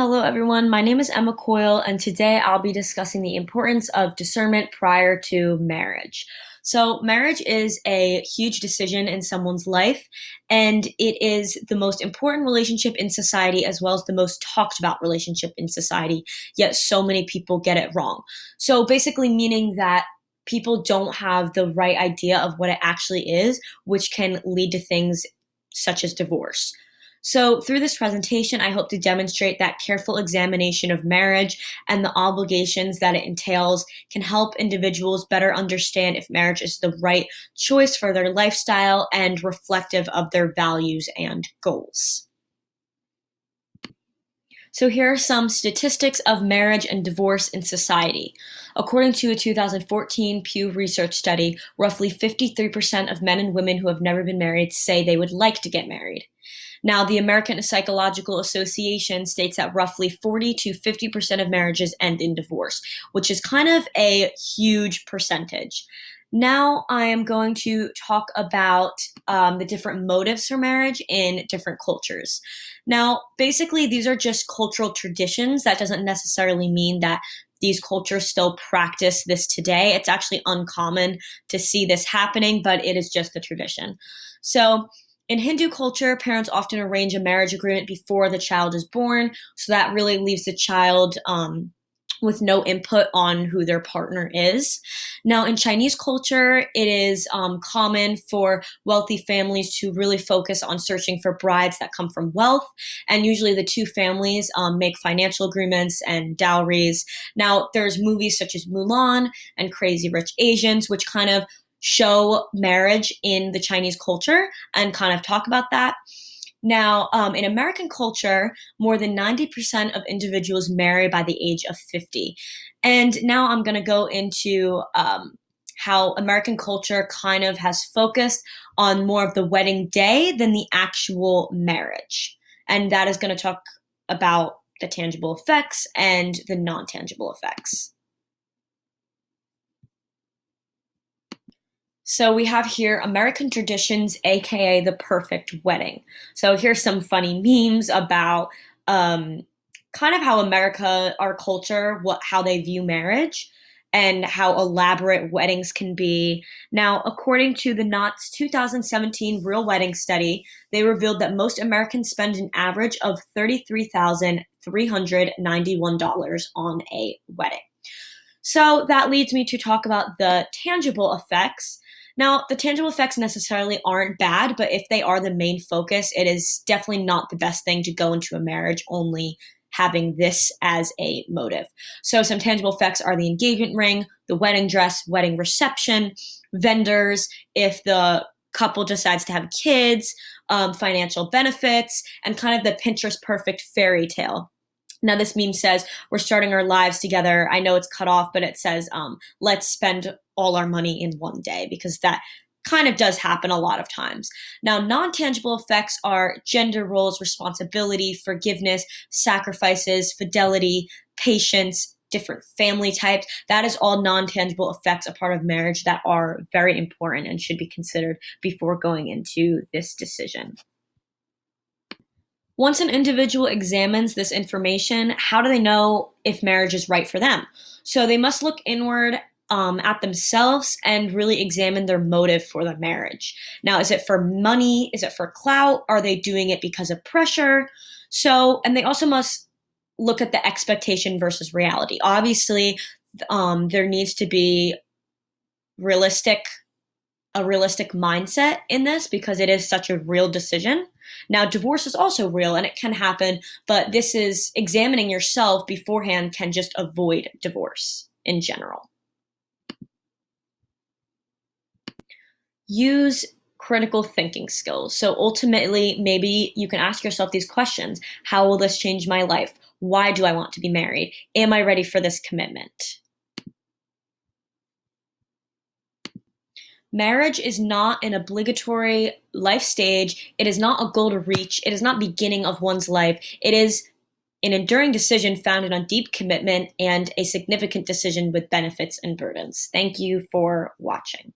Hello, everyone. My name is Emma Coyle, and today I'll be discussing the importance of discernment prior to marriage. So, marriage is a huge decision in someone's life, and it is the most important relationship in society as well as the most talked about relationship in society, yet so many people get it wrong. So, basically, meaning that people don't have the right idea of what it actually is, which can lead to things such as divorce. So, through this presentation, I hope to demonstrate that careful examination of marriage and the obligations that it entails can help individuals better understand if marriage is the right choice for their lifestyle and reflective of their values and goals. So, here are some statistics of marriage and divorce in society. According to a 2014 Pew Research study, roughly 53% of men and women who have never been married say they would like to get married. Now, the American Psychological Association states that roughly 40 to 50% of marriages end in divorce, which is kind of a huge percentage. Now, I am going to talk about the different motives for marriage in different cultures. Now, basically, these are just cultural traditions. That doesn't necessarily mean that these cultures still practice this today. It's actually uncommon to see this happening, but it is just the tradition. So, in Hindu culture, parents often arrange a marriage agreement before the child is born, so that really leaves the child with no input on who their partner is. Now, in Chinese culture, it is common for wealthy families to really focus on searching for brides that come from wealth, and usually the two families make financial agreements and dowries. Now, there's movies such as Mulan and Crazy Rich Asians, which kind of show marriage in the Chinese culture and kind of talk about that. Now, in American culture, more than 90% of individuals marry by the age of 50. And now I'm going to go into how American culture kind of has focused on more of the wedding day than the actual marriage. And that is going to talk about the tangible effects and the non tangible effects. So we have here American traditions, aka the perfect wedding. So here's some funny memes about um, kind of how America, our culture, how they view marriage, and how elaborate weddings can be. Now, according to the Knott's 2017 Real Wedding Study, they revealed that most Americans spend an average of $33,391 on a wedding. So that leads me to talk about the tangible effects. Now, the tangible effects necessarily aren't bad, but if they are the main focus, it is definitely not the best thing to go into a marriage only having this as a motive. So, some tangible effects are the engagement ring, the wedding dress, wedding reception, vendors, if the couple decides to have kids, financial benefits, and kind of the Pinterest perfect fairy tale. Now, this meme says, we're starting our lives together. I know it's cut off, but it says, let's spend all our money in one day, because that kind of does happen a lot of times. Now, non tangible effects are gender roles, responsibility, forgiveness, sacrifices, fidelity, patience, different family types. That is all non tangible effects, a part of marriage that are very important and should be considered before going into this decision. Once an individual examines this information, how do they know if marriage is right for them? So they must look inward at themselves and really examine their motive for the marriage. Now, is it for money? Is it for clout? Are they doing it because of pressure? So, and they also must look at the expectation versus reality. Obviously, there needs to be realistic a realistic mindset in this because it is such a real decision. Now, divorce is also real and it can happen, but this is examining yourself beforehand can just avoid divorce in general. Use critical thinking skills. So ultimately, maybe you can ask yourself these questions. How will this change my life? Why do I want to be married? Am I ready for this commitment? Marriage is not an obligatory life stage. It is not a goal to reach. It is not beginning of one's life. It is an enduring decision founded on deep commitment and a significant decision with benefits and burdens. Thank you for watching.